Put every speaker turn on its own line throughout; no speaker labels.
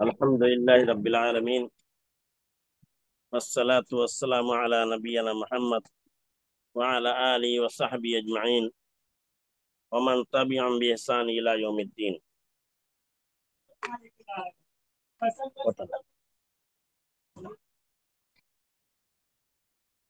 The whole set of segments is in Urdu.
الحمد لله رب العالمين، والصلاة والسلام على نبينا محمد وعلى آله وصحبه أجمعين ومن تبعهم بإحسان إلى يوم الدين.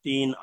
3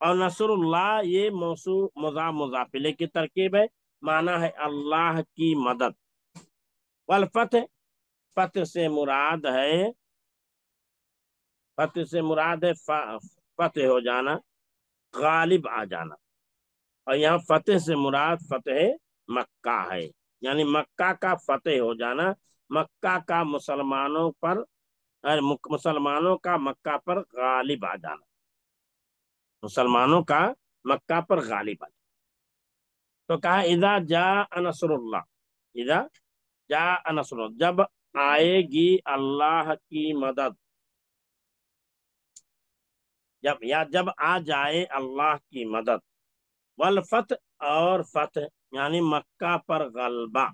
اور نصر اللہ یہ موصول مضاف مضاف الیہ کی ترکیب ہے، معنی ہے اللہ کی مدد۔ والفتح، فتح سے مراد ہے، فتح سے مراد ہے فتح ہو جانا، غالب آ جانا، اور یہاں فتح سے مراد فتح مکہ ہے، یعنی مکہ کا فتح ہو جانا، مکہ کا مسلمانوں پر، مسلمانوں کا مکہ پر غالب آ جانا، مسلمانوں کا مکہ پر غالب آ جانا۔ تو کہا اذا جاء نصر اللہ، اذا جاء نصر اللہ، جب آئے گی اللہ کی مدد، جب آ جائے اللہ کی مدد، والفتح اور فتح یعنی مکہ پر غلبہ،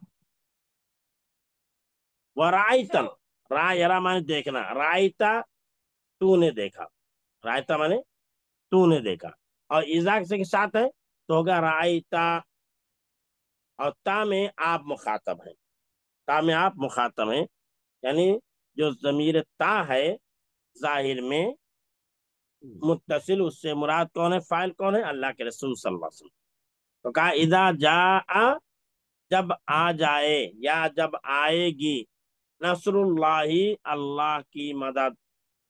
ورائتن، را مانے دیکھنا، رائتا تو نے دیکھا، رائتا مانے تو نے دیکھا، اور اذا کے ساتھ ہے تو ہوگا رائتا، اور تا میں آپ مخاطب ہیں، تا میں آپ مخاطب ہیں، یعنی جو ضمیر تا ہے ظاہر میں متصل، اس سے مراد کون ہے، فاعل کون ہے، اللہ کے رسول صلی اللہ علیہ وسلم۔ تو کہا اذا جاء، جب آ جائے یا جب آئے گی، نصر اللہ، اللہ کی مدد،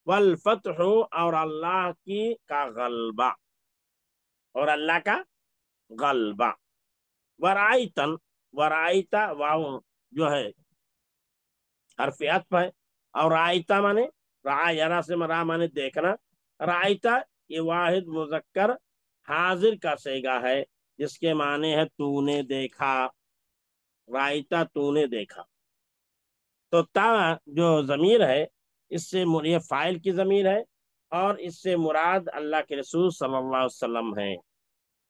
والفتح اور اللہ کی کا غلبہ، اور اللہ کا غلبہ، ورائتن، ورائتا واو جو ہے حرف عطف ہے، اور رائتا مانے را، یرا سے مرا مانے دیکھنا، رائتا یہ واحد مذکر حاضر کا صیغہ ہے، جس کے معنی ہے تو نے دیکھا، رائتا تو نے دیکھا۔ تو تا جو ضمیر ہے اس سے یہ فاعل کی ضمیر ہے، اور اس سے مراد اللہ کے رسول صلی اللہ علیہ وسلم ہے۔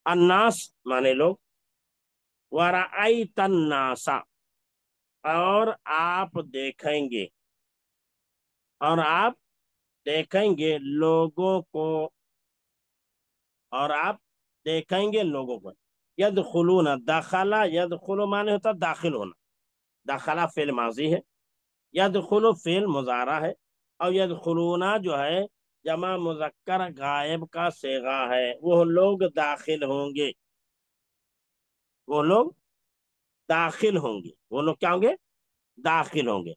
الناس مانے لوگ، ورأیت الناس اور آپ دیکھیں گے، اور آپ دیکھیں گے لوگوں کو، اور آپ دیکھیں گے لوگوں کو، یدخلون، داخلہ یدخل مانے ہوتا داخل ہونا، داخلہ فعل ماضی ہے، یدخل فعل مضارع ہے، اور یدخلون جو ہے جمع مذکر غائب کا صیغہ ہے، وہ لوگ داخل ہوں گے، وہ لوگ داخل ہوں گے، وہ لوگ کیا ہوں گے، داخل ہوں گے،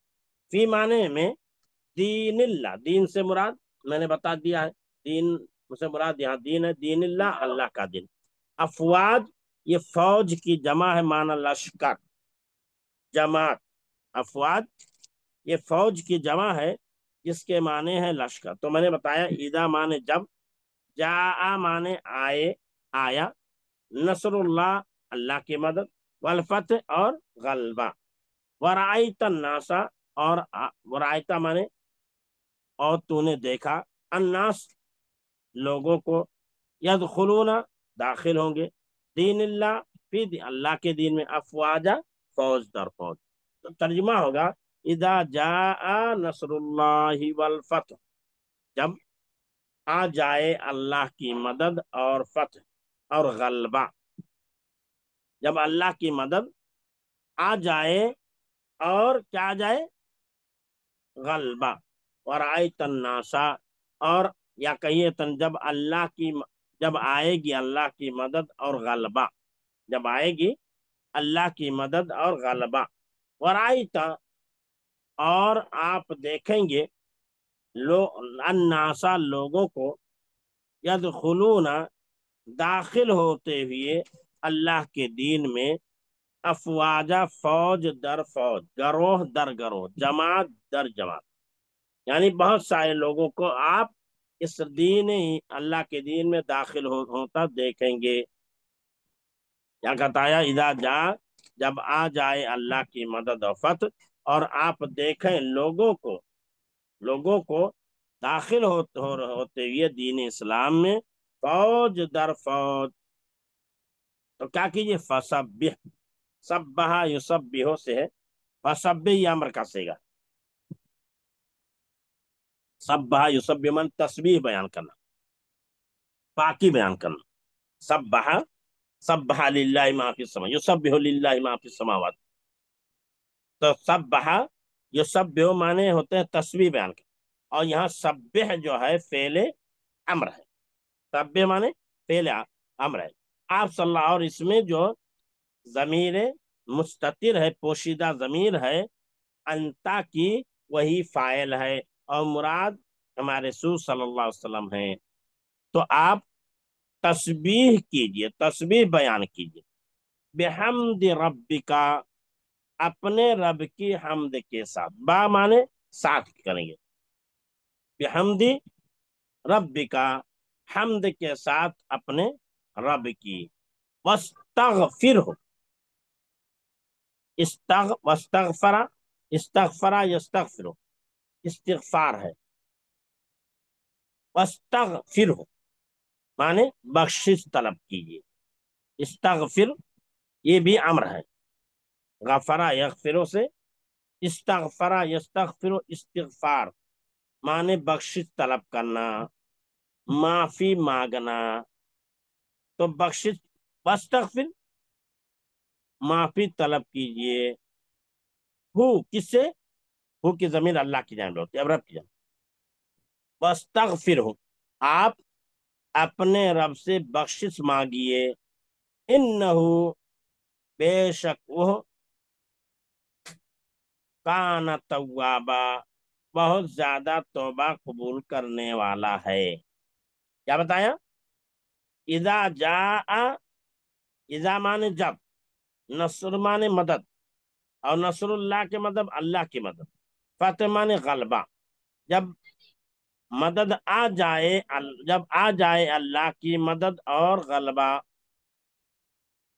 فی معنی میں دین اللہ، دین سے مراد میں نے بتا دیا ہے، دین سے مراد یہاں دین ہے، دین اللہ، اللہ کا دین۔ افواج یہ فوج کی جمع ہے، معنی لشکر، جماعت، افواج یہ فوج کی جمع ہے جس کے معنی ہے لشکر۔ تو میں نے بتایا اذا معنی جب، جاء معنی آئے، آیا، نصر اللہ اللہ کی مدد، والفتح اور غلبہ، ورائت الناس اور ورائت معنی اور تو نے دیکھا، الناس لوگوں کو، یدخلون داخل ہوں گے، دین اللہ فی اللہ کے دین میں، افواجا فوج در فوج۔ تو ترجمہ ہوگا اذا جاء نصر اللہ والفتح، جب آ جائے اللہ کی مدد اور فتح اور غلبہ، جب اللہ کی مدد آ جائے اور کیا آ جائے، غلبہ، ورائت الناس اور، یا کہیے تن جب اللہ کی، جب آئے گی اللہ کی مدد اور غلبہ، جب آئے گی اللہ کی مدد اور غلبہ، ورائت اور آپ دیکھیں گے الناسا لوگوں کو، یدخلون داخل ہوتے ہوئے اللہ کے دین میں، افواجا فوج در فوج، گروہ در گروہ، جماعت در جماعت، یعنی بہت سارے لوگوں کو آپ اس دین اللہ کے دین میں داخل ہوتا دیکھیں گے۔ کیا بتایا اذا جا، جب آ جائے اللہ کی مدد و فتح، اور آپ دیکھیں لوگوں کو، لوگوں کو داخل ہوتے ہوئے دین اسلام میں، فوج در فوج، تو کیا کیجئے، فسبح، سبح یسبح سے ہے، فسبح یہ امر کا صیغہ، سبح یسبح من تسبیح بیان کرنا، پاکی بیان کرنا، سبح، سبح للہ ما فی السماء، یسبح للہ ما فی السماوات، تو سبح یسبح مانے ہوتے ہیں تسبیح بیان کرنا، اور یہاں سبح جو ہے فعل امر ہے، سبح مانے فعل امر ہے آپ صلی اللہ، اور اس میں جو ضمیر مستتر ہے، پوشیدہ ضمیر ہے انتا کی، وہی فاعل ہے، اور مراد ہمارے رسول صلی اللہ علیہ وسلم ہیں۔ تو آپ تسبیح کیجئے، تسبیح بیان کیجئے، بحمد ربکا، اپنے رب کی حمد کے ساتھ، با مانے ساتھ کریں گے، بحمد ربکا، حمد کے ساتھ اپنے رب کی، واستغفرہ، واستغفر، استغفر یستغفر، استغفار ہے، واستغفرہ مانے بخشش طلب کیجیے، استغفر یہ بھی امر ہے، غفرا یغفرو سے، استغفرا یستغفرو استغفار مانے بخشش طلب کرنا، معافی مانگنا، تو بخشش، واستغفر معافی طلب کیجیے، ہو کس سے، ہو کی ضمیر اللہ کی جانب ہوتی ہے، اب رب کی جانب، واستغفر ہو آپ اپنے رب سے بخشش مانگیے، انہو بے شک وہ کان توابا بہت زیادہ توبہ قبول کرنے والا ہے۔ کیا بتایا؟ اذا جاء، اذا مانے جب، نصر مانے مدد، اور نصر اللہ کے مدد اللہ کی مدد، فتح مانے غلبہ، جب مدد آ جائے، جب آ جائے اللہ کی مدد اور غلبہ،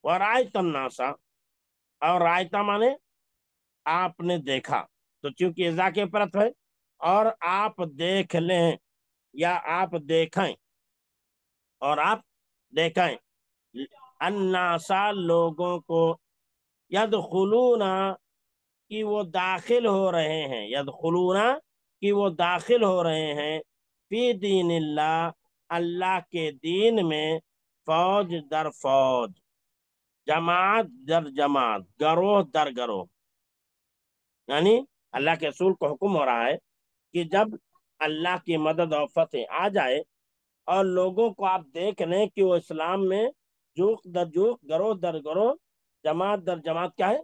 ورائت الناسا، اور رائتا مانے آپ نے دیکھا، تو چونکہ اذا کے پرت ہے، اور آپ دیکھ لیں یا آپ دیکھیں، اور آپ دیکھیں الناسا لوگوں کو، یدخلون کہ وہ داخل ہو رہے ہیں، یدخلون کہ وہ داخل ہو رہے ہیں، فی دین اللہ اللہ کے دین میں، فوج در فوج، جماعت در جماعت، گروہ در گروہ، یعنی اللہ کے رسول کو حکم ہو رہا ہے کہ جب اللہ کی مدد اور فتح آ جائے اور لوگوں کو آپ دیکھ لیں کہ وہ اسلام میں جوق در جوق، گروہ در گروہ، جماعت در جماعت کیا ہے،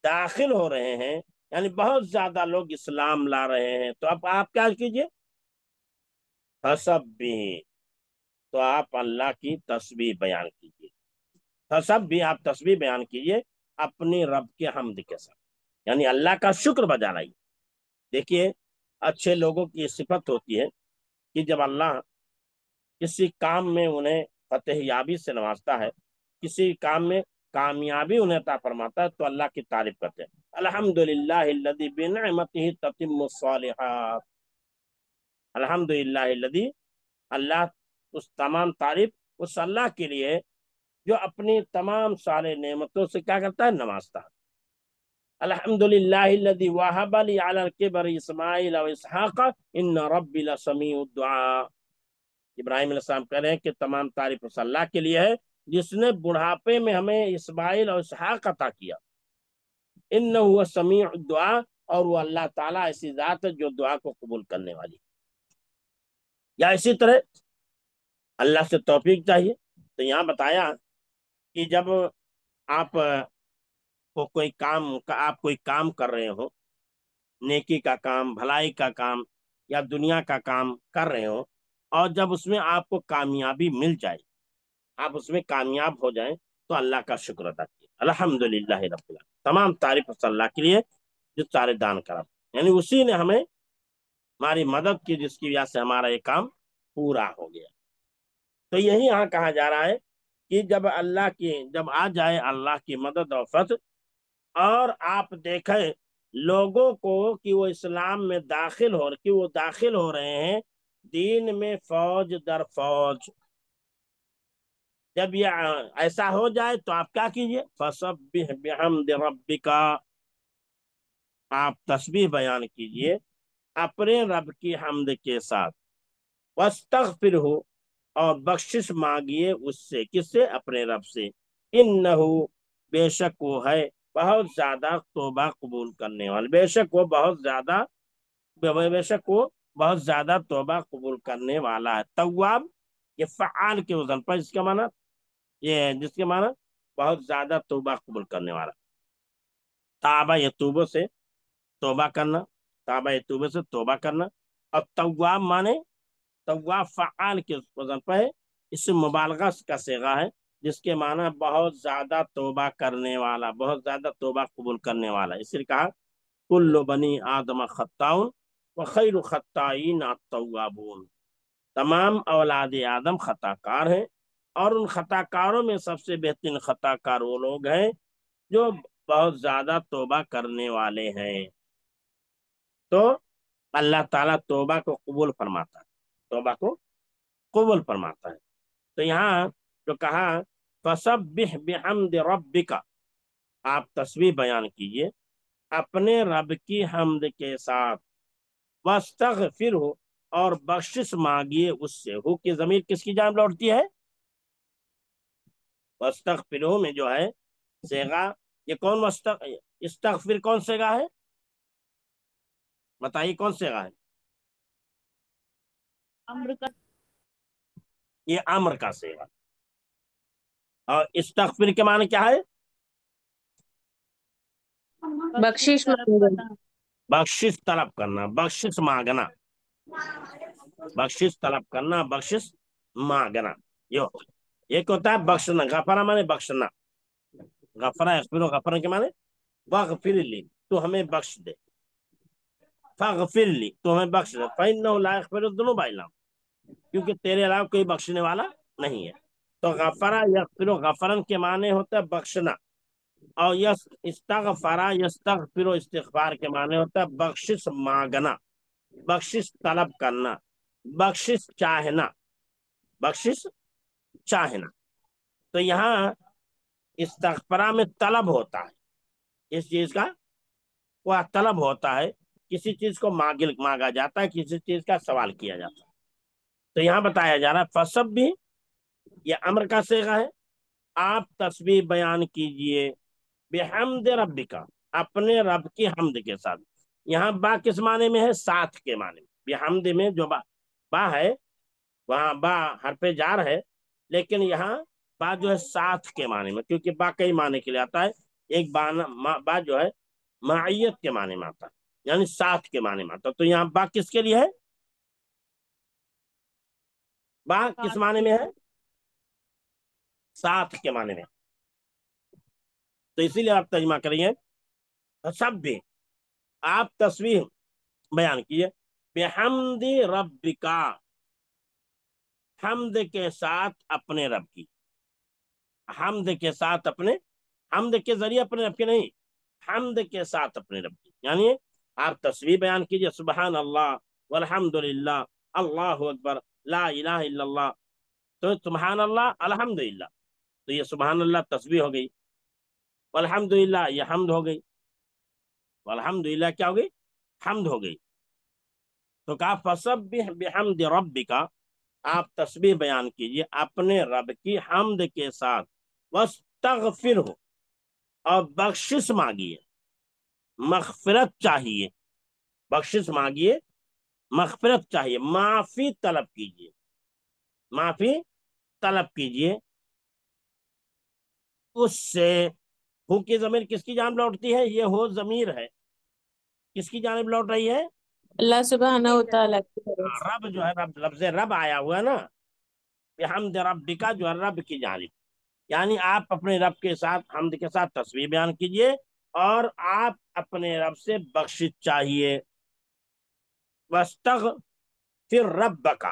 داخل ہو رہے ہیں، یعنی بہت زیادہ لوگ اسلام لا رہے ہیں، تو اب آپ کیا کیجئے، فسبح، تو آپ اللہ کی تسبیح بیان کیجئے، فسبح آپ تسبیح بیان کیجئے اپنی رب کے حمد کے ساتھ، یعنی اللہ کا شکر بجا رہی۔ دیکھیے اچھے لوگوں کی صفت ہوتی ہے کہ جب اللہ کسی کام میں انہیں فتح یابی سے نوازتا ہے، کسی کام میں کامیابی انہیں عطا فرماتا ہے، تو اللہ کی تعریف کرتے ہیں، الحمدللہ الذی بنعمتہ تتم الصالحات، الحمدللہ الذی، اللہ اس تمام تعریف اس اللہ کے لیے جو اپنی تمام سارے نعمتوں سے کیا کرتا ہے، نوازتا ہے، الحمدللہ الذی وہب لی علی الکبر اسماعیل و اسحاق ان ربی لسمیع الدعاء، ابراہیم علیہ السلام کہہ رہے ہیں کہ تمام تعریف اس اللہ کے لیے ہے جس نے بڑھاپے میں ہمیں اسماعیل اور اسحاق عطا کیا، انہ هو سمیع الدعاء، اور وہ اللہ تعالیٰ ایسی ذات ہے جو دعا کو قبول کرنے والی، یا اسی طرح اللہ سے توفیق چاہیے، تو یہاں بتایا کہ جب آپ کو کوئی کام، آپ کوئی کام کر رہے ہو، نیکی کا کام، بھلائی کا کام، یا دنیا کا کام کر رہے ہو، اور جب اس میں آپ کو کامیابی مل جائے، آپ اس میں کامیاب ہو جائیں، تو اللہ کا شکر ادا کیے، الحمدللہ رب العالمین، تمام تعریف اس اللہ کے لیے جو سارے دان کرا، یعنی اسی نے ہمیں ہماری مدد کی، جس کی وجہ سے ہمارا یہ کام پورا ہو گیا۔ تو یہی یہاں کہا جا رہا ہے کہ جب آ جائے اللہ کی مدد اور فتح، اور آپ دیکھیں لوگوں کو کہ وہ اسلام میں داخل ہو رہے ہیں دین میں، فوج در فوج، جب یہ ایسا ہو جائے تو آپ کیا کیجئے، فسبح بحمد ربک، آپ تسبیح بیان کیجئے اپنے رب کی حمد کے ساتھ، واستغفرہ، اور بخشش مانگیے اس سے، کس سے، اپنے رب سے، انہو بے شک وہ ہے بہت زیادہ توبہ قبول کرنے والا، بے شک وہ بہت زیادہ توبہ قبول کرنے والا ہے، تواب یہ فعال کے وزن پر، اس کا معنی یہ جس کے معنی بہت زیادہ توبہ قبول کرنے والا. تابہ یتوبہ سے توبہ کرنا، تابہ یتوبہ سے توبہ کرنا. اور تواب مانے، تواب فعال کے وزن پر ہے، اس سے مبالغہ کا صیغہ ہے، جس کے معنی بہت زیادہ توبہ کرنے والا، بہت زیادہ توبہ قبول کرنے والا. اس لیے کہا کل بنی آدم خطاؤن وخیر خطائین التوابون، تمام اولاد آدم خطا کار ہیں، اور ان خطا کاروں میں سب سے بہترین خطا کار وہ لوگ ہیں جو بہت زیادہ توبہ کرنے والے ہیں. تو اللہ تعالیٰ توبہ کو قبول فرماتا ہے، توبہ کو قبول فرماتا ہے. تو یہاں جو کہا فسبح بحمد ربک، آپ تسبیح بیان کیجئے اپنے رب کی حمد کے ساتھ، واستغفرہ، اور بخشش مانگیے اس سے. ہو کی ضمیر کس کی جانب لوٹتی ہے؟ واستغفرہ میں جو ہے صیغہ، یہ کون استغفر کون صیغہ ہے؟ بتائیے کون صیغہ ہے؟
امر کا.
یہ امر کا صیغہ. اور استغفر کے معنی کیا ہے؟
بخشش
طلب کرنا.
بخشش طلب کرنا، بخشش مانگنا، بخشش طلب کرنا، بخشش مانگنا. ایک ہوتا ہے بخشنا، غفرہ مانے بخشنا، غفرہ یغفر، غفرہ کے مانے واغفر لی، تو ہمیں بخش دے، فاغفر لی، تو ہمیں بخش دے، فإنہ لا یغفر الذنوب الا انت، کیونکہ تیرے علاوہ کوئی بخشنے والا نہیں ہے. تو غفرہ یغفر، غفرن کے معنی ہوتا ہے بخشنا، اور استغفرہ یستغفر، استغفار کے معنی ہوتا ہے بخشش مانگنا، بخشش طلب کرنا، بخشش چاہنا، بخشش چاہنا. تو یہاں استغفرہ میں طلب ہوتا ہے، اس چیز کا وہ طلب ہوتا ہے، کسی چیز کو مانگا جاتا ہے، کسی چیز کا سوال کیا جاتا ہے. تو یہاں بتایا جا رہا ہے فسب بھی یہ امر کا صیغہ ہے، آپ تسبیح بیان کیجئے بحمد ربک، اپنے رب کی حمد کے ساتھ. یہاں با کس معنی میں ہے؟ ساتھ کے معنی میں. بحمد میں جو با ہے وہاں با حرف جار ہے، لیکن یہاں با جو ہے ساتھ کے معنی میں، کیونکہ با کئی معنی کے لیے آتا ہے. ایک با جو ہے معیت کے معنی میں آتا ہے، یعنی ساتھ کے معنی میں آتا ہے. تو یہاں با کس کے لیے ہے؟ با کس معنی میں ہے؟ ساتھ کے معنی میں. تو اسی لیے آپ ترجمہ کریے سب بھی، آپ تسبیح بیان کیے بحمد ربکا، حمد کے ساتھ اپنے رب کی، حمد کے ساتھ اپنے، حمد کے ذریعے اپنے رب کی نہیں، حمد کے ساتھ اپنے رب کی. یعنی آپ تسبیح بیان کیجئے سبحان اللہ والحمد للہ، اللہ اکبر، لا الہ الا اللہ. تو سبحان اللہ الحمدللہ، تو یہ سبحان اللہ تسبیح ہو گئی، والحمدللہ یہ حمد ہو گئی، والحمدللہ کیا ہو گئی؟ حمد ہو گئی. تو کہا فسبح بحمد ربک، آپ تسبیح بیان کیجئے اپنے رب کی حمد کے ساتھ، واستغفرہ، اور بخشش مانگیے، مغفرت چاہیے، بخشش مانگیے، مغفرت چاہیے، معافی طلب کیجئے، معافی طلب کیجئے اس سے. ہو کی ضمیر کس کی جانب لوٹتی ہے؟ یہ ہو ضمیر ہے، کس کی جانب لوٹ رہی ہے؟
اللہ سبحانہ و تعالیٰ کی طرف.
رب جو ہے، رب لفظ رب آیا ہوا ہے نا، بحمد ربک جو ہے رب کی جانب، یعنی آپ اپنے رب کے ساتھ حمد کے ساتھ تسبیح بیان کیجئے، اور آپ اپنے رب سے بخشش چاہیے. واستغفر ربک،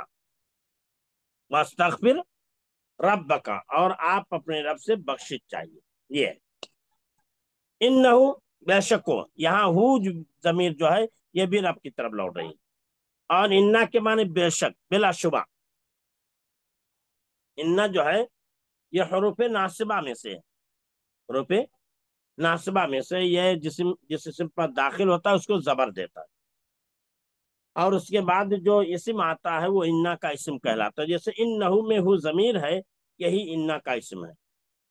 واستغفر ربک، اور آپ اپنے رب سے بخشش چاہیے. یہ انہو، بے شک ہو، یہاں ہو ضمیر جو ہے یہ بھی رب کی طرف لوٹ رہی ہے، اور انا کے معنی بے شک، بلا شبہ. انا جو ہے یہ حروف ناصبہ میں سے ہے، حروف ناصبہ میں سے، یہ جس اسم پر داخل ہوتا ہے اس کو زبر دیتا ہے، اور اس کے بعد جو اسم آتا ہے وہ انا کا اسم کہلاتا ہے. جیسے انہو میں ہو ضمیر ہے، یہی انا کا اسم ہے،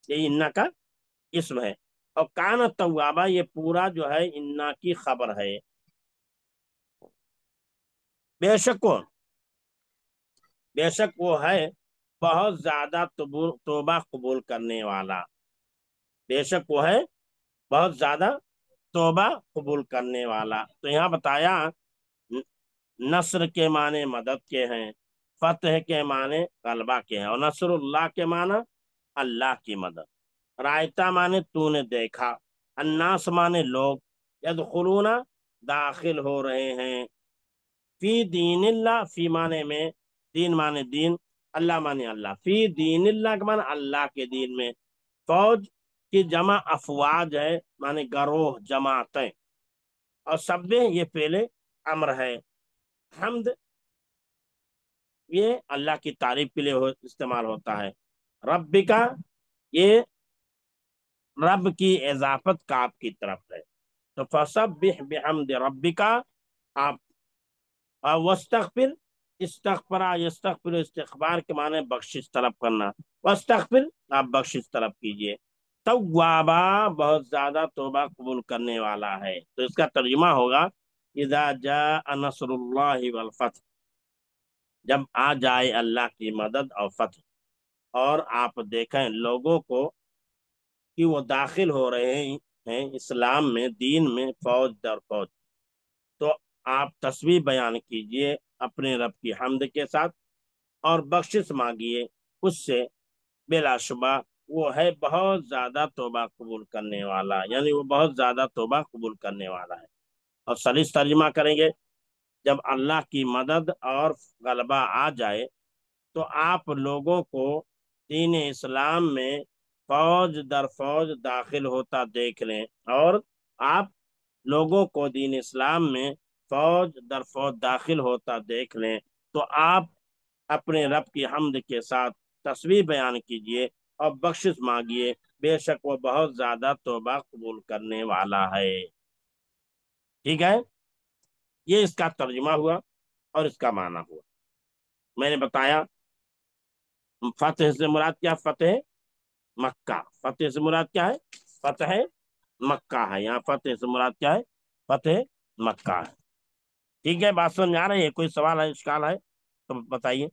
یہی انا کا اسم ہے. اور کان توابا، یہ پورا جو ہے انا کی خبر ہے. بے شک وہ، بے شک وہ ہے بہت زیادہ توبہ قبول کرنے والا، بے شک وہ ہے بہت زیادہ توبہ قبول کرنے والا۔ تو یہاں بتایا نصر کے معنی مدد کے ہیں، فتح کے معنی غلبہ کے ہیں، اور نصر اللہ کے معنی اللہ کی مدد، رائتا معنی تو نے دیکھا، الناس معنی لوگ، یدخلون داخل ہو رہے ہیں، فی دین اللہ، فی معنی میں، دین معنی دین، اللہ معنی اللہ، فی دین اللہ کے معنی اللہ کے دین میں، فوج کی جمع افواج ہے معنی گروہ جماعتیں، اور سب یہ پہلے امر ہے، حمد یہ اللہ کی تعریف کے لیے استعمال ہوتا ہے، رب کا یہ رب کی اضافت کاف کی طرف ہے، تو فسبح بحمد ربک، آپ وستغفر، استغفرا یستغفر استغفار کے معنی بخشش طلب کرنا، واستغفر آپ بخشش طلب کیجئے، توابا بہت زیادہ توبہ قبول کرنے والا ہے، تو اس کا ترجمہ ہوگا اذا جاء نصر اللہ والفتح، جب آ جائے اللہ کی مدد اور فتح، اور آپ دیکھیں لوگوں کو کہ وہ داخل ہو رہے ہیں اسلام میں، دین میں، فوج در فوج، تو آپ تسبیح بیان کیجئے اپنے رب کی حمد کے ساتھ، اور بخشش مانگیے اس سے، بلا شبہ وہ ہے بہت زیادہ توبہ قبول کرنے والا، یعنی وہ بہت زیادہ توبہ قبول کرنے والا ہے۔ اور سلیس ترجمہ کریں گے، جب اللہ کی مدد اور غلبہ آ جائے تو آپ لوگوں کو دین اسلام میں فوج در فوج داخل ہوتا دیکھ لیں، اور آپ لوگوں کو دین اسلام میں فوج در فوج داخل ہوتا دیکھ لیں، تو آپ اپنے رب کی حمد کے ساتھ تسبیح بیان کیجئے اور بخشش مانگیے، بے شک وہ بہت زیادہ توبہ قبول کرنے والا ہے۔ ٹھیک ہے، یہ اس کا ترجمہ ہوا اور اس کا معنی ہوا۔ میں نے بتایا فتح سے مراد کیا؟ فتح مکہ، فتح سے مراد کیا ہے؟ فتح مکہ ہے، یہاں فتح سے مراد کیا ہے؟ فتح مکہ ہے۔ ٹھیک ہے، بات سمجھ میں آ رہی ہے؟ کوئی سوال ہے، اشکال ہے تو بتائیے۔